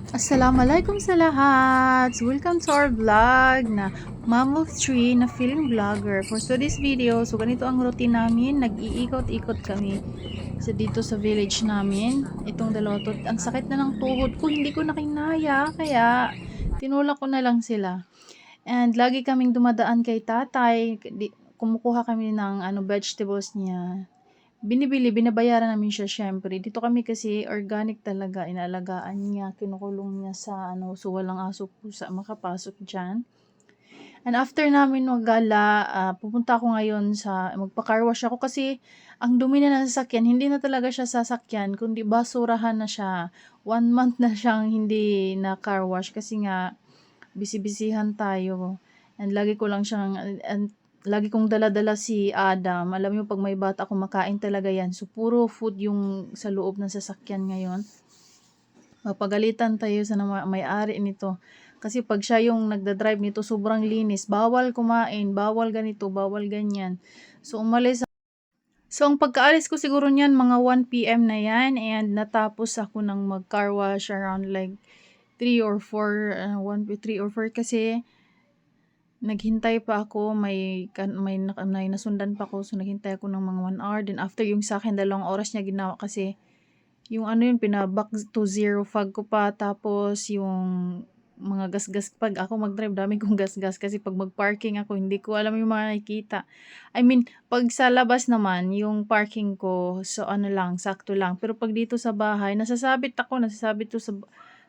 Assalamualaikum sa lahat! So, welcome to our vlog na Mom of 3 na film vlogger. For today's video, so ganito ang routine namin. Nag-iikot-ikot kami dito sa village namin. Itong dalawa to, ang sakit na ng tuhod ko, hindi ko na kinaya. Kaya, tinulak ko na lang sila. And lagi kaming dumadaan kay tatay. Kumukuha kami ng vegetables niya. Binabayaran namin siya syempre. Dito kami kasi organic talaga, inaalagaan niya, kinukulong niya sa so walang aso pusa makapasok diyan. And after namin maggala, pupunta ako ngayon sa magpa-car wash ako kasi ang dumi na ng sasakyan, hindi na talaga siya sasakyan, kundi basurahan na siya. 1 month na siyang hindi na car wash kasi nga busy-busyhan tayo. And lagi ko lang siyang and lagi kong dala-dala si Adam. Alam niyo 'pag may bata kumakain talaga 'yan. So puro food yung sa loob ng sasakyan ngayon. Mapagalitan tayo sa may-ari nito. Kasi 'pag siya yung nagda-drive nito, sobrang linis. Bawal kumain, bawal ganito, bawal ganyan. So ang pagkaalis ko siguro niyan mga 1 PM na 'yan, and natapos ako ng mag-car wash around like 3 or 4, 3 or 4 kasi naghintay pa ako, may nasundan pa ako, so naghintay ako ng mga 1 hour. Then after yung sa'kin 2 oras niya ginawa kasi yung yun pina-back to zero fog ko pa, tapos yung mga gasgas 'pag ako mag-drive dami kong gasgas kasi 'pag mag-parking ako hindi ko alam yung mga nakikita. I mean 'pag sa labas naman yung parking ko, so lang, sakto lang. Pero 'pag dito sa bahay nasasabit to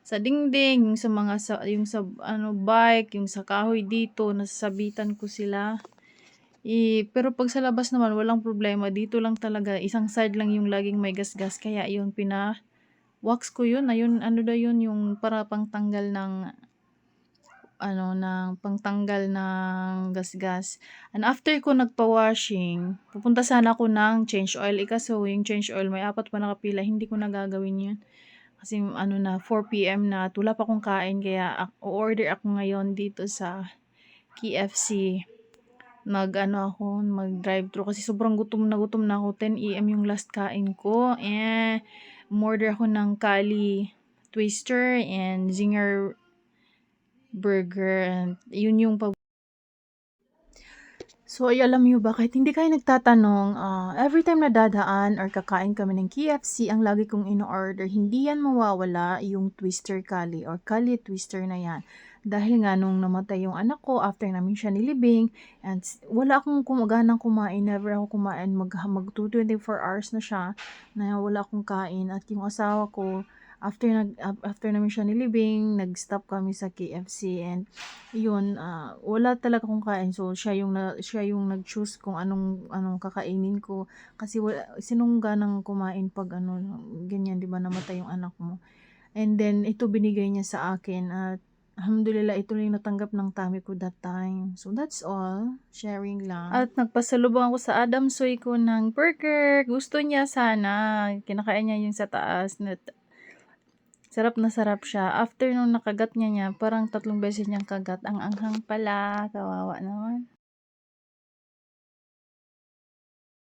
sa dingding, yung sa bike, yung sa kahoy dito, nasasabitan ko sila. Pero 'pag sa labas naman walang problema, dito lang talaga, isang side lang yung laging may gasgas kaya yun wax ko yun, ayun yun yung para pangtanggal ng gasgas. And after ko nagpa-washing, pupunta sana ako ng change oil, kaso yung change oil may 4 pa nakapila, hindi ko na gagawin yun. Kasi na 4 PM na at wala pa akong kain kaya o-order ako ngayon dito sa KFC. Mag-drive-thru kasi sobrang gutom na ako. 10 AM yung last kain ko. Umorder ako ng Kali Twister and Zinger Burger. And yun yung So, alam niyo ba, kahit hindi kayo nagtatanong, every time na dadaan or kakain kami ng KFC, ang lagi kong ino-order, hindi yan mawawala yung Twister Kali or Kali Twister na yan. Dahil nga nung namatay yung anak ko, after namin siya nilibing, and wala akong ganang kumain, never ako kumain, mag 24 hours na siya, na wala akong kain. At yung asawa ko, after namin siya nilibing, nag-stop kami sa KFC, and yun, wala talaga akong kain. So siya yung nag-choose kung anong kakainin ko kasi sinong ganang kumain pag ganyan, 'di ba, namatay yung anak mo. And then ito binigay niya sa akin at alhamdulillah ito lang yung natanggap ng tummy ko that time. So that's all, sharing lang. At nagpasalubong ako sa Adam Soy ko ng burger. Gusto niya sana, kinakain niya yung sa taas na sarap na sarap siya. After nung nakagat niya, parang 3 beses niyang kagat. Ang anghang pala, kawawa naman.